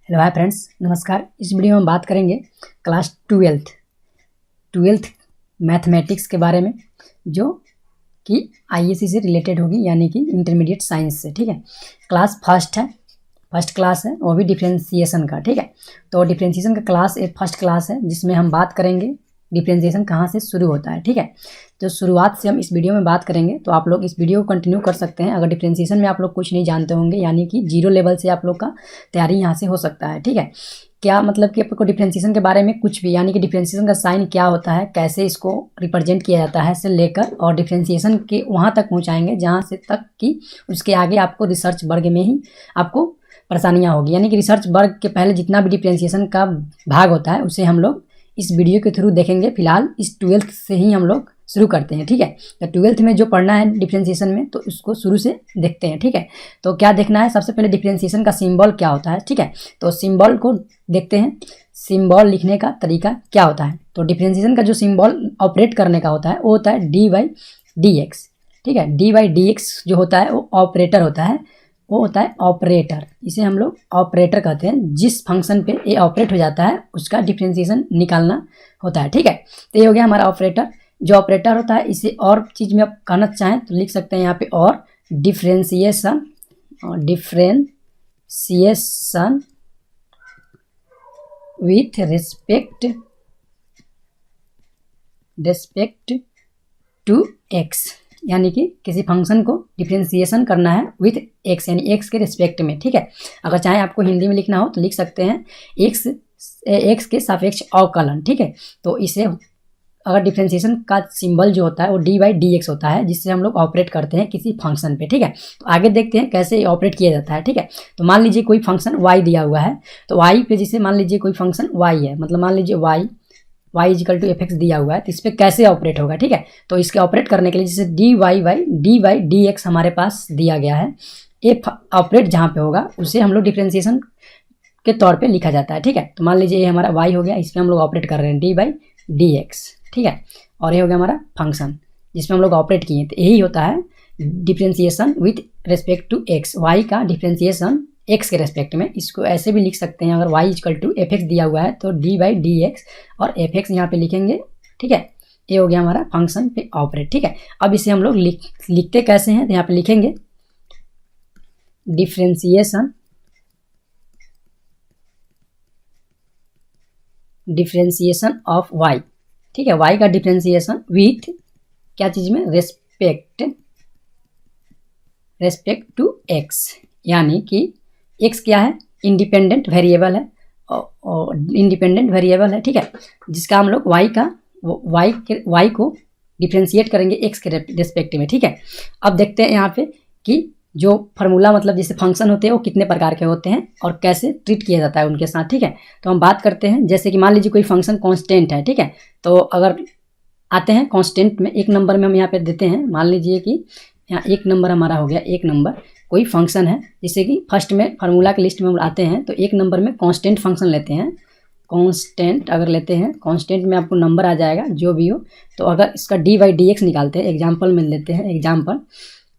Hello hi friends, नमस्कार। इस video में हम बात करेंगे क्लास ट्वेल्थ मैथमेटिक्स के बारे में, जो कि आईएससी से रिलेटेड होगी, यानी कि इंटरमीडिएट साइंस से। ठीक है, क्लास फर्स्ट क्लास है, वो भी डिफ्रेंशिएशन का। ठीक है, तो डिफ्रेंशिएशन का क्लास एक फर्स्ट क्लास है, जिसमें हम बात करेंगे डिफ्रेंशिएशन कहाँ से शुरू होता है। ठीक है, तो शुरुआत से हम इस वीडियो में बात करेंगे, तो आप लोग इस वीडियो को कंटिन्यू कर सकते हैं। अगर डिफ्रेंशिएशन में आप लोग कुछ नहीं जानते होंगे, यानी कि जीरो लेवल से आप लोग का तैयारी यहाँ से हो सकता है। ठीक है, क्या मतलब कि आपको डिफ्रेंशिएशन के बारे में कुछ भी, यानी कि डिफ्रेंशिएशन का साइन क्या होता है, कैसे इसको रिप्रेजेंट किया जाता है, से लेकर और डिफ्रेंशिएशन के वहाँ तक पहुँचाएंगे जहाँ से तक कि उसके आगे आपको रिसर्च वर्ग में ही आपको परेशानियाँ होगी। यानी कि रिसर्च वर्ग के पहले जितना भी डिफ्रेंशिएशन का भाग होता है, उसे हम लोग इस वीडियो के थ्रू देखेंगे। फिलहाल इस ट्वेल्थ से ही हम लोग शुरू करते हैं। ठीक है, तो ट्वेल्थ में जो पढ़ना है डिफ्रेंशिएशन में, तो उसको शुरू से देखते हैं। ठीक है, तो क्या देखना है, सबसे पहले डिफ्रेंशिएशन का सिंबल क्या होता है। ठीक है, तो सिंबल को देखते हैं, सिंबल लिखने का तरीका क्या होता है। तो डिफ्रेंशिएशन का जो सिंबल ऑपरेट करने का होता है, वो होता है dy/dx। ठीक है, dy/dx जो होता है वो ऑपरेटर होता है, वो होता है ऑपरेटर। इसे हम लोग ऑपरेटर कहते हैं। जिस फंक्शन पे ये ऑपरेट हो जाता है, उसका डिफ्रेंशिएशन निकालना होता है। ठीक है, तो ये हो गया हमारा ऑपरेटर। जो ऑपरेटर होता है, इसे और चीज़ में आप कहना चाहें तो लिख सकते हैं यहाँ पे, और differentiation with respect to x, यानी कि किसी फंक्शन को डिफ्रेंशिएशन करना है विथ एक्स, यानी एक्स के रिस्पेक्ट में। ठीक है, अगर चाहे आपको हिंदी में लिखना हो तो लिख सकते हैं एक्स के सापेक्ष अवकलन। ठीक है, तो इसे अगर डिफ्रेंशिएशन का सिंबल जो होता है वो dy/dx होता है, जिससे हम लोग ऑपरेट करते हैं किसी फंक्शन पे। ठीक है, तो आगे देखते हैं कैसे ऑपरेट किया जाता है। ठीक है, तो मान लीजिए कोई फंक्शन y दिया हुआ है, तो y पे जैसे मान लीजिए कोई फंक्शन y है, मतलब मान लीजिए y = fx दिया हुआ है, तो इस पर कैसे ऑपरेट होगा। ठीक है, तो इसके ऑपरेट करने के लिए जैसे dy/dx हमारे पास दिया गया है, ये ऑपरेट जहाँ पे होगा उसे हम लोग डिफ्रेंशिएशन के तौर पे लिखा जाता है। ठीक है, तो मान लीजिए ये हमारा y हो गया, इस पर हम लोग ऑपरेट कर रहे हैं dy/dx। ठीक है, और ये हो गया हमारा फंक्शन जिसमें हम लोग ऑपरेट किए। तो यही होता है differentiation with respect to x, y का डिफ्रेंशिएशन एक्स के रेस्पेक्ट में। इसको ऐसे भी लिख सकते हैं, अगर y = fx दिया हुआ है तो dy/dx और fx यहाँ पे लिखेंगे। ठीक है, ये हो गया हमारा फंक्शन पे ऑपरेट। ठीक है, अब इसे हम लोग लिखते कैसे हैं, तो यहाँ पे लिखेंगे डिफ्रेंशिएशन ऑफ y। ठीक है, y का डिफ्रेंशिएशन विथ क्या चीज़ में, रेस्पेक्ट टू x, यानी कि x क्या है, इंडिपेंडेंट वेरिएबल है, और इंडिपेंडेंट वेरिएबल है। ठीक है, जिसका हम लोग y को डिफ्रेंशिएट करेंगे x के रेस्पेक्ट में। ठीक है, अब देखते हैं यहाँ पे कि जो फार्मूला, मतलब जैसे फंक्शन होते हैं वो कितने प्रकार के होते हैं और कैसे ट्रीट किया जाता है उनके साथ। ठीक है, तो हम बात करते हैं, जैसे कि मान लीजिए कोई फंक्शन कांस्टेंट है। ठीक है, तो अगर आते हैं कांस्टेंट में, एक नंबर में हम यहाँ पे देते हैं, मान लीजिए कि यहाँ एक नंबर हमारा हो गया। एक नंबर कोई फंक्शन है, जैसे कि फर्स्ट में फार्मूला के लिस्ट में हम आते हैं, तो एक नंबर में कांस्टेंट फंक्शन लेते हैं। कांस्टेंट अगर लेते हैं, कांस्टेंट में आपको नंबर आ जाएगा जो भी हो। तो अगर इसका dy/dx निकालते हैं, एग्जाम्पल में लेते हैं, एग्जाम्पल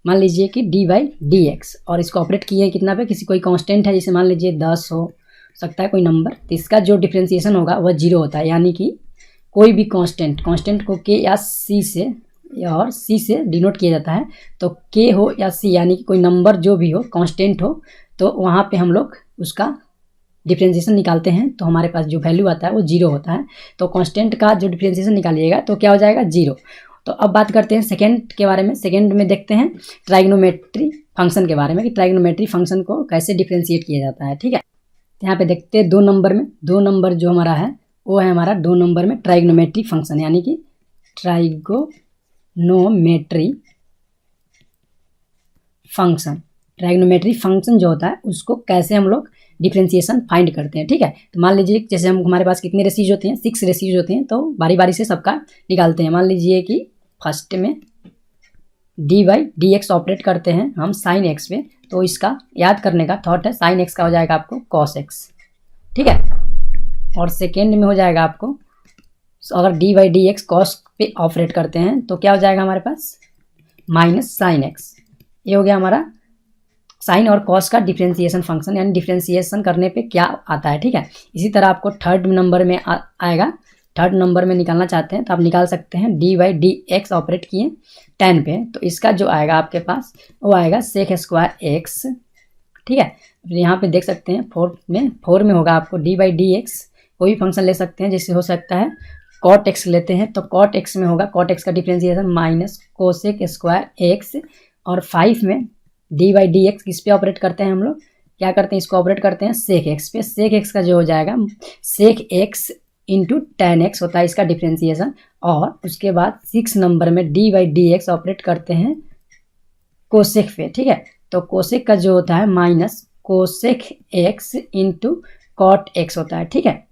मान लीजिए कि dy/dx, और इसको ऑपरेट किए हैं कितना पे, किसी कोई कांस्टेंट है, जैसे मान लीजिए 10 हो सकता है कोई नंबर, तो इसका जो डिफ्रेंशिएशन होगा वह 0 होता है। यानी कि कोई भी कांस्टेंट को k या c से और c से डिनोट किया जाता है, तो k हो या c, यानी कि कोई नंबर जो भी हो, कांस्टेंट हो, तो वहाँ पे हम लोग उसका डिफ्रेंशिएशन निकालते हैं, तो हमारे पास जो वैल्यू आता है वो 0 होता है। तो कांस्टेंट का जो डिफ्रेंशिएशन निकालिएगा तो क्या हो जाएगा, 0। तो अब बात करते हैं सेकेंड के बारे में। सेकेंड में देखते हैं ट्राइग्नोमेट्री फंक्शन के बारे में, कि ट्राइग्नोमेट्री फंक्शन को कैसे डिफ्रेंशिएट किया जाता है। ठीक है, यहाँ पे देखते हैं 2 नंबर में, 2 नंबर जो हमारा है वो है हमारा 2 नंबर में ट्राइग्नोमेट्री फंक्शन, यानी कि ट्राइग्नोमेट्री फंक्शन जो होता है उसको कैसे हम लोग डिफ्रेंशिएशन फाइंड करते हैं। ठीक है, तो मान लीजिए जैसे हमारे पास कितने रेशियोज होते हैं, 6 रेशियोज होते हैं, तो बारी बारी से सबका निकालते हैं। मान लीजिए कि फर्स्ट में dy/dx ऑपरेट करते हैं हम sin x पे, तो इसका याद करने का थॉट है, sin x का हो जाएगा आपको cos x। ठीक है, और सेकेंड में हो जाएगा आपको, अगर dy/dx cos पे ऑपरेट करते हैं तो क्या हो जाएगा हमारे पास, -sin x। ये हो गया हमारा साइन और कॉस का डिफरेंशिएशन फंक्शन, यानी डिफरेंशिएशन करने पे क्या आता है, ठीक है। इसी तरह आपको थर्ड नंबर में आएगा, थर्ड नंबर में निकालना चाहते हैं तो आप निकाल सकते हैं। D by d x operate किए tan पे, तो इसका जो आएगा आपके पास वो आएगा सेक स्क्वायर एक्स, ठीक है। यहाँ पे देख सकते हैं फोर में होगा आपको डी बाई डी एक्स, कोई भी फंक्शन ले सकते हैं, जिससे हो सकता है कॉट एक्स लेते हैं तो कॉट एक्स में होगा कॉट एक्स का differentiation minus cosec square x, और 5 में डी बाई डी एक्स किस पे ऑपरेट करते हैं हम लोग, क्या करते हैं, इसको ऑपरेट करते हैं सेक एक्स पे। सेक एक्स का जो हो जाएगा sec x into tan x होता है इसका डिफरेंशिएशन, और उसके बाद 6 नंबर में D by d x operate करते हैं कोसेक पे, ठीक है। तो कोसेक का जो होता है minus cosec x into cot x होता है, ठीक है।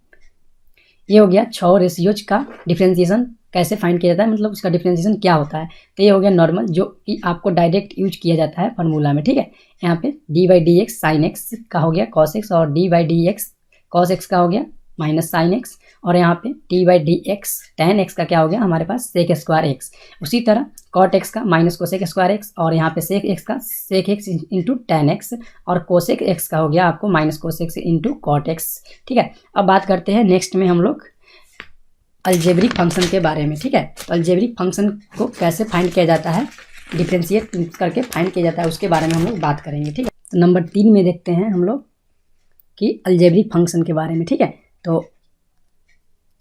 ये हो गया 6 रेशियोज का डिफरेंशिएशन कैसे फाइंड किया जाता है, मतलब उसका डिफरेंशिएशन क्या होता है। तो ये हो गया नॉर्मल, जो कि आपको डायरेक्ट यूज किया जाता है फार्मूला में, ठीक है। यहाँ पे D by d x sine x का हो गया कॉस एक्स, और D by d x cos x का हो गया माइनस साइन एक्स, और यहाँ पे D by d x tan x का क्या हो गया हमारे पास सेक स्क्वायर एक्स। उसी तरह कॉट एक्स का माइनस कोसेक स्क्वायर एक्स, और यहाँ पे सेक एक्स का sec x into tan x, और कोसेक एक्स का हो गया आपको minus cosec into cot x, ठीक है। अब बात करते हैं नेक्स्ट में हम लोग अलजेब्रिक फंक्शन के बारे में, ठीक है। तो अलजेब्रिक फंक्शन को कैसे फाइंड किया जाता है, डिफ्रेंशिएट करके फाइंड किया जाता है, उसके बारे में हम लोग बात करेंगे, ठीक है। तो नंबर 3 में देखते हैं हम लोग कि अलजेब्रिक फंक्शन के बारे में, ठीक है। तो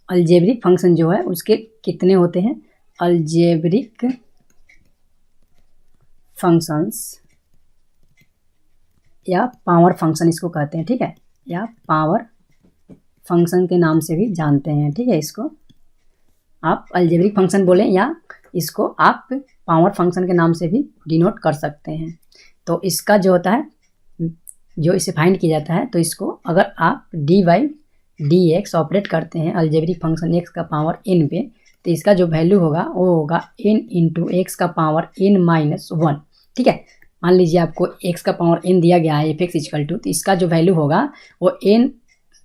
अलजेब्रिक फंक्शन जो है उसके कितने होते हैं, अलजेब्रिक फंक्शंस या पावर फंक्शन इसको कहते हैं, ठीक है, या पावर फंक्शन के नाम से भी जानते हैं, ठीक है। इसको आप अलजेब्रिक फंक्शन बोलें या इसको आप पावर फंक्शन के नाम से भी डिनोट कर सकते हैं। तो इसका जो होता है, जो इसे फाइंड किया जाता है, तो इसको अगर आप D by d x operate करते हैं अलजेब्रिक फंक्शन एक्स का पावर n पे, तो इसका जो वैल्यू होगा वो होगा n इंटू एक्स का पावर n माइनस 1, ठीक है। मान लीजिए आपको x का पावर n दिया गया है f(x) इक्वल टू, तो इसका जो वैल्यू होगा वो n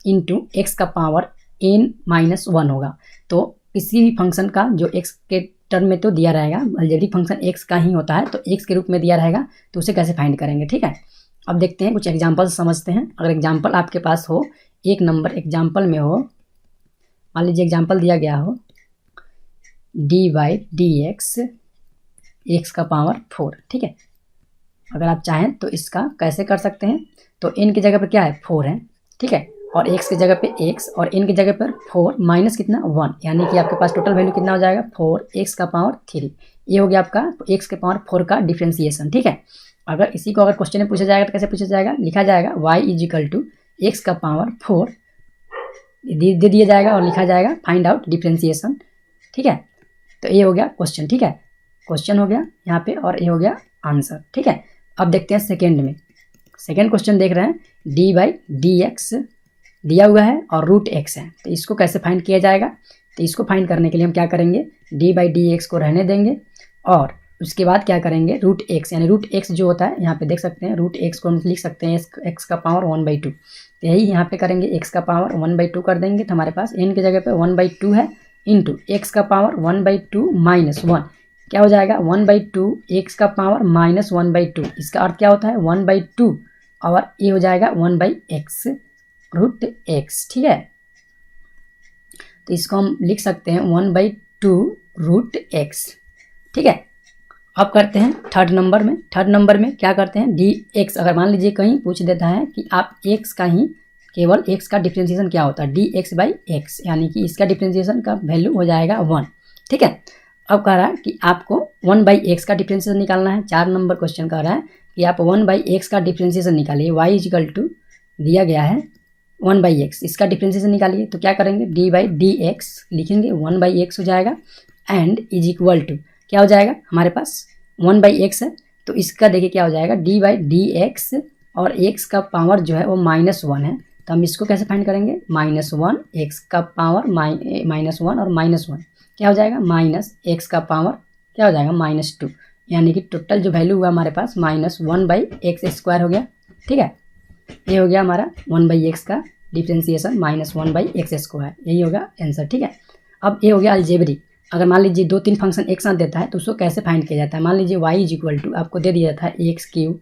इंटू एक्स का पावर n माइनस 1 होगा। तो किसी भी फंक्शन का जो x के टर्म में तो दिया रहेगा, अलजेब्रिक फंक्शन x का ही होता है, तो x के रूप में दिया रहेगा, तो उसे कैसे फाइंड करेंगे, ठीक है। अब देखते हैं कुछ एग्जाम्पल समझते हैं। अगर एग्जाम्पल आपके पास हो, एक नंबर एग्जाम्पल में हो, मान लीजिए एग्जाम्पल दिया गया हो D by d x x का पावर 4, ठीक है। अगर आप चाहें तो इसका कैसे कर सकते हैं, तो n की जगह पर क्या है 4 है, ठीक है, और x की जगह पे x, और n की जगह पर 4 माइनस कितना 1, यानी कि आपके पास टोटल वैल्यू कितना हो जाएगा 4x का पावर 3। ये हो गया आपका x के पावर 4 का डिफरेंशिएशन, ठीक है। अगर इसी को अगर क्वेश्चन में पूछा जाएगा तो कैसे पूछा जाएगा, लिखा जाएगा y is equal to x का पावर 4 दे दिया जाएगा और लिखा जाएगा फाइंड आउट डिफरेंशिएशन, ठीक है। तो ये हो गया क्वेश्चन, ठीक है, क्वेश्चन हो गया यहाँ पे, और ये हो गया आंसर, ठीक है। अब देखते हैं सेकेंड में, सेकेंड क्वेश्चन देख रहे हैं डी बाई डी एक्स दिया हुआ है और रूट एक्स है, तो इसको कैसे फाइंड किया जाएगा। तो इसको फाइंड करने के लिए हम क्या करेंगे, डी बाई डी एक्स को रहने देंगे, और उसके बाद क्या करेंगे रूट एक्स, यानी रूट एक्स जो होता है यहाँ पे देख सकते हैं, रूट एक्स को हम लिख सकते हैं एक्स का पावर 1/2, तो यही यहाँ पे करेंगे, एक्स का पावर 1/2 कर देंगे, तो हमारे पास n की जगह पे 1/2 है, इंटू एक्स का पावर 1/2 माइनस 1, क्या हो जाएगा 1/2 एक्स का पावर माइनस 1/2, इसका अर्थ क्या होता है 1/2, और ये हो जाएगा 1/x रूट एक्स, ठीक है। तो इसको हम लिख सकते हैं 1/2 रूट एक्स, ठीक है। अब करते हैं थर्ड नंबर में, थर्ड नंबर में क्या करते हैं डी एक्स, अगर मान लीजिए कहीं पूछ देता है कि आप एक्स का ही केवल एक्स का डिफरेंशिएशन क्या होता है, डी एक्स बाई एक्स, यानी कि इसका डिफरेंशिएशन का वैल्यू हो जाएगा 1, ठीक है। अब कह रहा है कि आपको 1/x का डिफरेंशिएशन निकालना है, 4 नंबर क्वेश्चन कह रहा है कि आप 1/x का डिफरेंशिएशन निकालिए, y इज इक्वल टू दिया गया है 1/x, इसका डिफरेंशिएशन निकालिए, तो क्या करेंगे डी बाई डी एक्स लिखेंगे, 1/x हो जाएगा, एंड इज इक्वल टू क्या हो जाएगा हमारे पास 1/x है, तो इसका देखिए क्या हो जाएगा डी बाई डी एक्स, और x का पावर जो है वो -1 है, तो हम इसको कैसे फाइंड करेंगे -1 x का पावर -1 और -1 क्या हो जाएगा -x का पावर क्या हो जाएगा -2, यानी कि टोटल जो वैल्यू हुआ हमारे पास -1/x² हो गया, ठीक है। ये हो गया हमारा 1/x का डिफरेंशिएशन -1/x², यही होगा आंसर, ठीक है। अब ये हो गया अलजेब्रिक। अगर मान लीजिए 2-3 फंक्शन एक साथ देता है तो उसको कैसे फाइंड किया जाता है, मान लीजिए y इज इक्वल टू आपको दे दिया था x³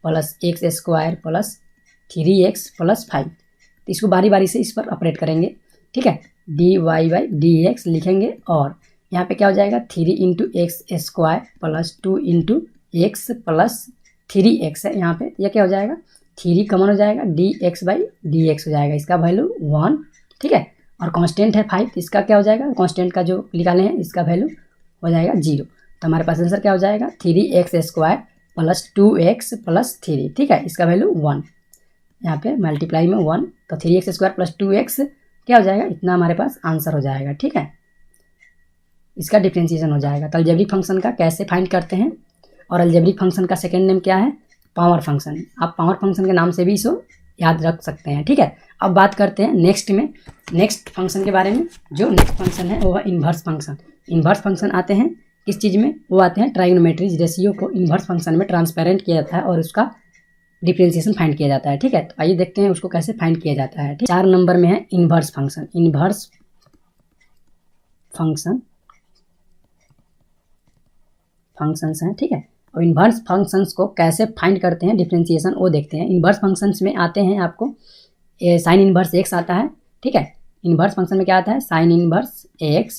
plus x square plus 3x plus 5। तो इसको बारी बारी से इस पर ऑपरेट करेंगे, ठीक है। dy बाई dx लिखेंगे और यहाँ पे क्या हो जाएगा 3 into x square plus 2 into x plus 3x है यहाँ पे, यह क्या हो जाएगा 3 कॉमन हो जाएगा, dx बाई dx हो जाएगा, इसका वैल्यू 1, ठीक है। और कांस्टेंट है 5, इसका क्या हो जाएगा, कांस्टेंट का जो निकाले हैं इसका वैल्यू हो जाएगा 0। तो हमारे पास आंसर क्या हो जाएगा 3x square plus 2x plus 3, ठीक है, इसका वैल्यू 1। यहाँ पे मल्टीप्लाई में 1, तो 3x स्क्वायर प्लस 2x क्या हो जाएगा, इतना हमारे पास आंसर हो जाएगा, ठीक है। इसका डिफरेंशिएशन हो जाएगा। तो अलजेब्रिक फंक्शन का कैसे फाइंड करते हैं, और अलजेब्रिक फंक्शन का सेकेंड नेम क्या है, पावर फंक्शन। आप पावर फंक्शन के नाम से भी इसको याद रख सकते हैं, ठीक है। अब बात करते हैं नेक्स्ट फंक्शन के बारे में। जो नेक्स्ट फंक्शन है वो है इन्वर्स फंक्शन। इन्वर्स फंक्शन आते हैं किस चीज़ में, वो आते हैं ट्राइगोनोमेट्री रेशियो को इन्वर्स फंक्शन में ट्रांसपेरेंट किया जाता है और उसका डिफरेंशिएशन फाइंड किया जाता है, ठीक है। तो आइए देखते हैं उसको कैसे फाइंड किया जाता है, ठीक। 4 नंबर में है इन्वर्स फंक्शन। इन्वर्स फंक्शंस हैं, ठीक है। और इन्वर्स फंक्शंस को कैसे फाइंड करते हैं डिफरेंशिएशन वो देखते हैं। इन्वर्स फंक्शंस में आते हैं आपको साइन इन्वर्स एक्स आता है, ठीक है। इन्वर्स फंक्शन में क्या आता है, sine inverse x,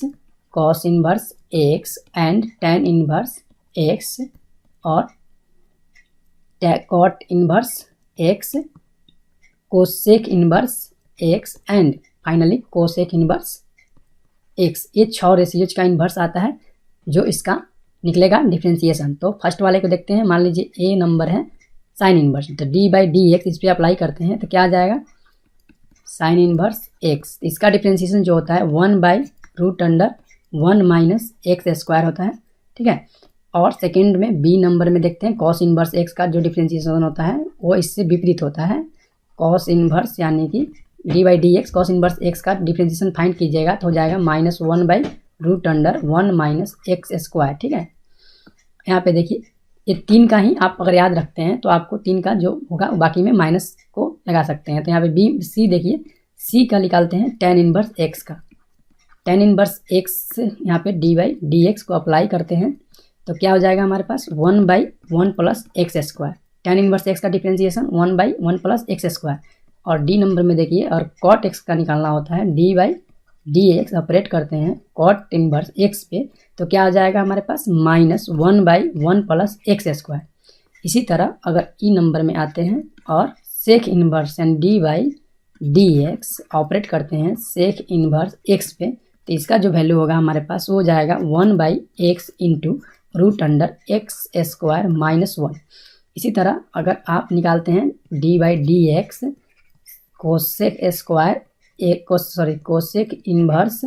cos inverse x and tan inverse x और cot inverse x, cosec inverse x and finally cosec inverse x. ये 6 रेशियोज का इन्वर्स आता है जो इसका निकलेगा डिफरेंशिएशन। तो फर्स्ट वाले को देखते हैं। मान लीजिए ए नंबर है साइन इन्वर्स, तो डी बाई डी एक्स इस पर अप्लाई करते हैं तो क्या आ जाएगा साइन इन्वर्स एक्स। इसका डिफरेंशिएशन जो होता है 1/√1 माइनस एक्स स्क्वायर होता है, ठीक है। और सेकंड में बी नंबर में देखते हैं कॉस इन्वर्स एक्स का जो डिफरेंशिएशन होता है वो इससे विपरीत होता है। कॉस इन्वर्स यानी कि D by d x, cos inverse x का डिफरेंशिएशन फाइंड कीजिएगा तो हो जाएगा -1/√1 माइनस एक्स स्क्वायर, ठीक है। यहाँ पे देखिए ये 3 का ही आप अगर याद रखते हैं तो आपको 3 का जो होगा बाकी में माइनस को लगा सकते हैं। तो यहाँ पे बी सी देखिए, सी का निकालते हैं टेन इन्वर्स एक्स का। टेन इन्वर्स एक्स यहाँ पे डी बाई डी एक्स को अप्लाई करते हैं तो क्या हो जाएगा हमारे पास 1/1 plus x square. Ten inverse x का डिफरेंशिएशन 1/1 प्लस एक्स स्क्वायर। और डी नंबर में देखिए और कॉट एक्स का निकालना होता है, D by d x operate करते हैं कॉट इन्वर्स एक्स पे तो क्या हो जाएगा हमारे पास -1/1 प्लस एक्स स्क्वायर। इसी तरह अगर ई नंबर में आते हैं और sec inverse and d by d x operate करते हैं सेक इन्वर्स एक्स पे तो इसका जो वैल्यू होगा हमारे पास वो जाएगा 1/x इंटू √x स्क्वायर -1। इसी तरह अगर आप निकालते हैं D by d x cosec square cosec inverse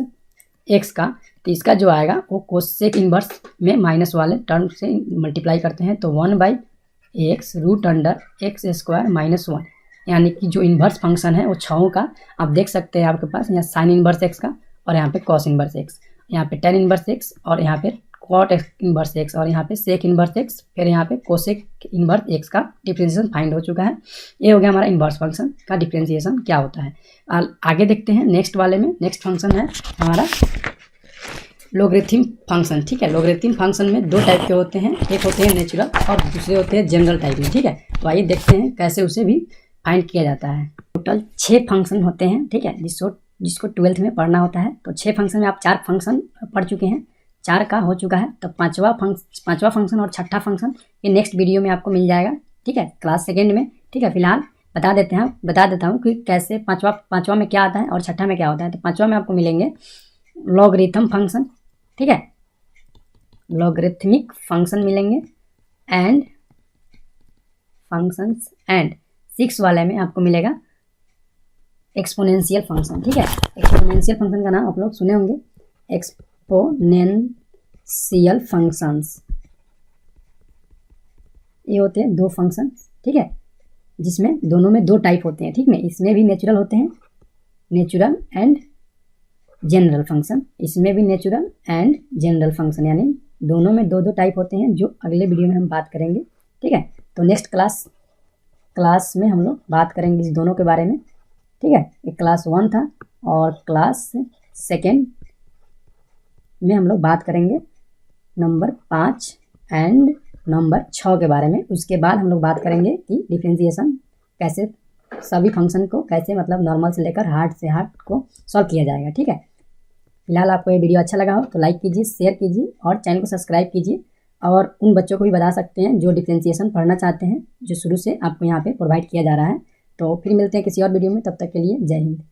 x का तो इसका जो आएगा वो कोसेक इन्वर्स में माइनस वाले टर्म से मल्टीप्लाई करते हैं तो 1/x√x स्क्वायर -1। यानी कि जो इन्वर्स फंक्शन है वो 6 का आप देख सकते हैं आपके पास यहाँ साइन इन्वर्स एक्स का और यहाँ पे कॉस इन्वर्स एक्स, यहाँ पे टेन इन्वर्स एक्स और यहाँ पे कॉट इन्वर्स एक्स और यहाँ पे सेक इन्वर्स एक्स, फिर यहाँ पे कोसेक इन्वर्स एक्स का डिफरेंशिएशन फाइंड हो चुका है। ये हो गया हमारा इन्वर्स फंक्शन का डिफरेंशिएशन क्या होता है। आगे देखते हैं नेक्स्ट वाले में। नेक्स्ट फंक्शन है हमारा लॉगरिथम फंक्शन, ठीक है। लॉगरिथम फंक्शन में 2 टाइप के होते हैं, एक होते हैं नेचुरल और दूसरे होते हैं जनरल टाइप में, ठीक है। तो आइए देखते हैं कैसे उसे भी फाइंड किया जाता है। टोटल 6 फंक्शन होते हैं, ठीक है, जिसको 12th में पढ़ना होता है। तो 6 फंक्शन में आप 4 फंक्शन पढ़ चुके हैं, 4 का हो चुका है। तो पांचवा फंक्शन और छठा फंक्शन ये नेक्स्ट वीडियो में आपको मिल जाएगा, ठीक है, क्लास सेकेंड में, ठीक है। फिलहाल बता देता हूँ कि कैसे पांचवा में क्या आता है और छठा में क्या होता है। तो पांचवा में आपको मिलेंगे लॉगरिथम फंक्शन, ठीक है, लॉगरिथमिक फंक्शन मिलेंगे एंड फंक्शंस एंड 6 वाले में आपको मिलेगा एक्सपोनेंशियल फंक्शन, ठीक है। एक्सपोनेंशियल फंक्शन का नाम आप लोग सुने होंगे, एक्सपोनेंशियल फंक्शंस। ये होते हैं 2 फंक्शन, ठीक है, जिसमें दोनों में 2 टाइप होते हैं, ठीक है। इसमें भी नेचुरल होते हैं, नेचुरल एंड जनरल फंक्शन। इसमें भी नेचुरल एंड जनरल फंक्शन, यानी दोनों में 2 टाइप होते हैं जो अगले वीडियो में हम बात करेंगे, ठीक है। तो नेक्स्ट क्लास में हम लोग बात करेंगे इस दोनों के बारे में, ठीक है। एक क्लास 1 था और क्लास सेकेंड में हम लोग बात करेंगे नंबर 5 एंड नंबर 6 के बारे में। उसके बाद हम लोग बात करेंगे कि डिफरेंशिएशन कैसे, सभी फंक्शन को कैसे मतलब नॉर्मल से लेकर हार्ड से हार्ड को सॉल्व किया जाएगा। ठीक है, फिलहाल आपको ये वीडियो अच्छा लगा हो तो लाइक कीजिए, शेयर कीजिए और चैनल को सब्सक्राइब कीजिए। और उन बच्चों को भी बता सकते हैं जो डिफरेंशिएशन पढ़ना चाहते हैं, जो शुरू से आपको यहाँ पे प्रोवाइड किया जा रहा है। तो फिर मिलते हैं किसी और वीडियो में, तब तक के लिए जय हिंद।